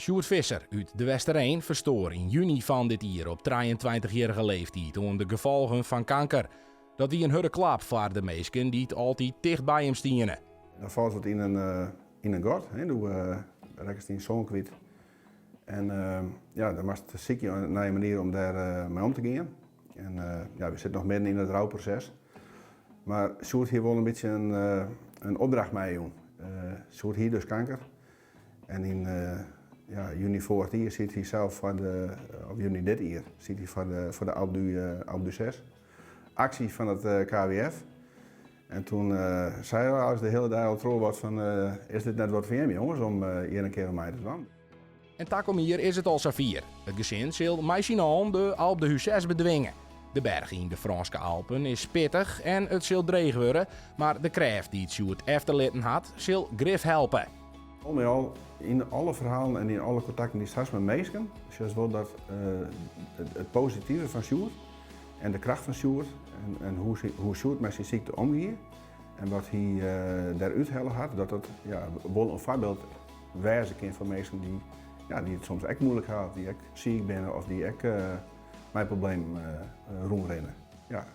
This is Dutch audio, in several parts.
Sjoerd Visser uit de Westereen verstoor in juni van dit jaar op 23-jarige leeftijd onder de gevolgen van kanker. Dat wie een harde klap voor de meesten die het altijd dicht bij hem stienen. Dan valt het in een god, toen raakte hij zo'n kwijt. En dan was het ziek naar een manier om daar mee om te gaan. En we zitten nog midden in het rouwproces. Maar Sjoerd hier wel een beetje een opdracht mee doen. Sjoerd hier dus kanker. En in juni vorig jaar zit hij zelf of juni dit jaar, zit hij voor de Alpe 6 actie van het KWF. En toen zei hij als de hele dag al trouw was van is dit net wat voor hem jongens om hier een keer om mij te doen. En takom hier is het al vier. Het gezin zal meisje de Alpe 6 bedwingen. De berg in de Franse Alpen is pittig en het zal dreig worden, maar de kracht die het Sjoerd efterlitten had, zal grif helpen. Al met al, in alle verhalen en in alle contacten die straks met mensen, zie je wel dat het positieve van Sjoerd en de kracht van Sjoerd en hoe Sjoerd met zijn ziekte omgaat en wat hij daaruit halen had, dat het wel een voorbeeld wijzen kan voor mensen die het soms echt moeilijk hadden, die echt ziek zijn of die echt mijn probleem rondrennen. Ja.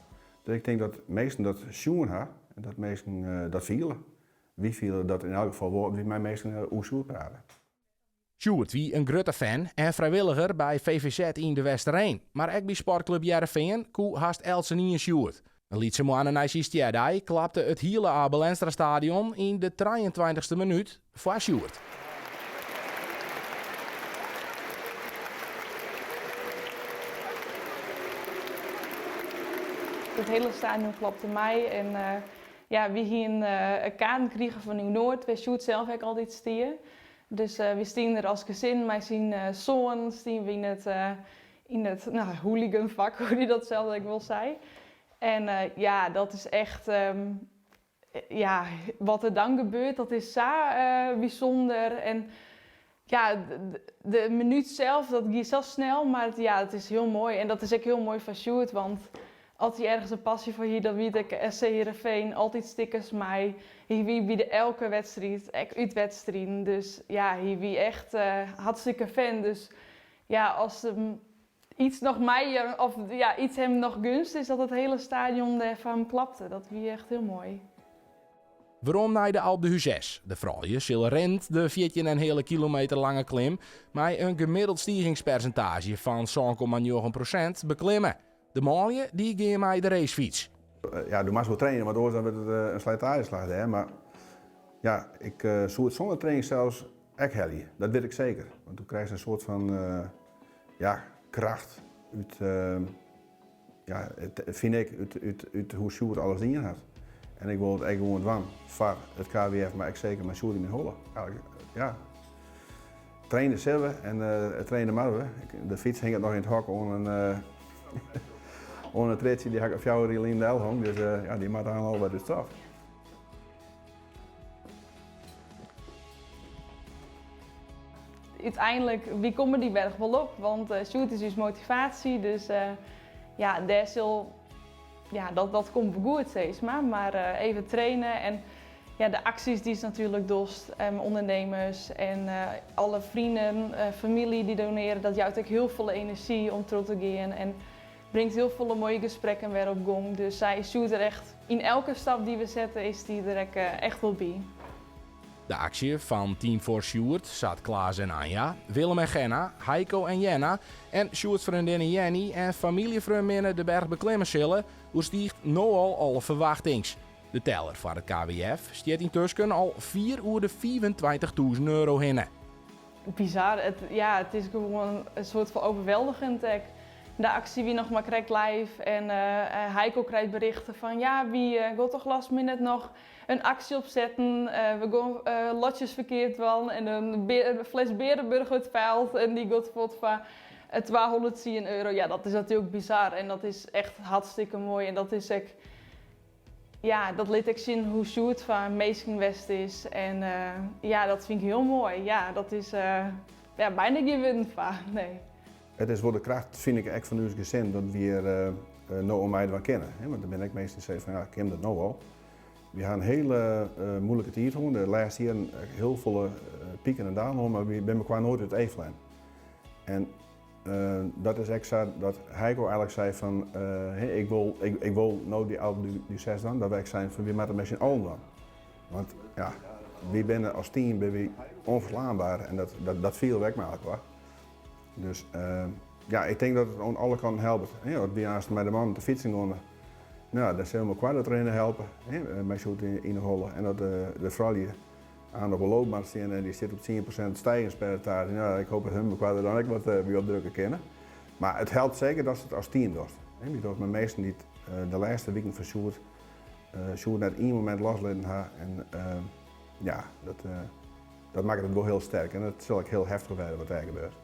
Dus ik denk dat meesten dat zien hebben en dat meesten dat vielen. Wie vielen dat in elk geval wel, wie mij meesten hoe Sjoerd praten. Sjoerd wie een grote fan en vrijwilliger bij VVZ in de Westereen. Maar ook bij sportclub Jereveen koe haast Elsen niet een Sjoerd. Een lietse man en hij klapte het hele Abel Enstra stadion in de 23e minuut voor Sjoerd. Het hele stadion klopte mij en wie hier een kaart kregen van Nieuw-Noord, waar Sjoerd zelf ook altijd stier. Dus we stien er als gezin, maar zien zoon stien we in het hooliganvak, hoe die dat zelf ik wil zei. En dat is echt, wat er dan gebeurt, dat is zo bijzonder. En de minuut zelf, dat gaat zo snel, maar het is heel mooi. En dat is ook heel mooi van Sjoerd, want als hij ergens een passie voor hier, dan weet ik SC Heerenveen altijd stickers mij. Hij wie bij elke wedstrijd, uitwedstrijden. Dus hij wie echt hartstikke fan. Dus als iets nog mij of iets hem nog gunst is, dat het hele stadion van hem klapte. Dat wie echt heel mooi. Waarom naar de Alpe 6? De vrouwen zullen rent de 14,5 kilometer lange klim met een gemiddeld stijgingspercentage van 7,9% beklimmen. De mannen die gaan mij de racefiets. Doe maar zo trainen, maar door wordt het een slijtageslag. Maar ik zou het zonder training zelfs echt helpen. Dat weet ik zeker. Want toen krijg je een soort van kracht vind ik, uit hoe Sjoerd alles dingen had. En ik wil het eigenlijk gewoon doen voor het KWF, maar ik zeker met Sjoerd in Holland. Trainen zelf en trainen maar. De fiets hing het nog in het hok onder een treetje die had ik op jouw reel in de hang, dus die maakt dan al bij de staf. Uiteindelijk, wie komen die berg wel op? Want Sjoerd is dus motivatie, dus daar zal, dat komt goed steeds maar even trainen en de acties die is natuurlijk dost, ondernemers en alle vrienden, familie die doneren, dat jouwt ook heel veel energie om terug te gaan en brengt heel veel mooie gesprekken weer op gang. Dus zij is Sjoerd er echt, in elke stap die we zetten is die er echt wel bij. De actie van Team voor Sjoerd zat Klaas en Anja, Willem en Genna, Heiko en Jenna en Sjoerds vriendinnen Jenny en familievriendinnen de berg beklimmen zullen, oerstiegt nogal alle verwachtings. De teller van het KWF staat intussen al 4.025.000 euro hinnen. Bizar, het is gewoon een soort van overweldigend. De actie wie nog maar krijgt live en Heiko krijgt berichten van wie gaat toch last minute nog een actie opzetten. We gaan lotjes verkeerd van en een fles Berenburg het veld en die gaat voor 210 euro. Ja, dat is natuurlijk bizar en dat is echt hartstikke mooi en dat is echt, dat liet ik zien hoe Sjoerd van Meesking West is en dat vind ik heel mooi. Ja, dat is bijna geen wind van, nee. Het is wel de kracht, vind ik, echt van ons gezin dat we nou om mij wel kennen. Want dan ben ik meestal zeggen van ik ken dat nou al. We gaan een hele moeilijke tijd gehad. De laatste jaren heel veel pieken en dalen, maar we ben elkaar nooit uit evenlijn. En dat is extra dat Heiko eigenlijk zei van, ik wil nou die 6 dan, dat wij zijn van wie met een beetje allen dan. Want ja, we binnen als team ben we onverslaanbaar en dat viel weg met elkaar. Dus ja, ik denk dat het aan alle kanten helpt. Als we als met de man te fietsen gaan, nou, dan zullen we elkaar de trainer helpen, met zo'n in de hollen. En dat de vrouw die aan de loopbaan staan en die zit op 10% stijgingspercentage. Nou, ik hoop dat hun elkaar er dan ook wat bij opdrukken kennen. Maar het helpt zeker dat ze het als team doet. Ik doe mijn meesten niet de laatste weekend van Sjoerd net één moment loslaten haar. En ja, dat maakt het wel heel sterk. En dat zal ook heel heftig worden wat er gebeurt.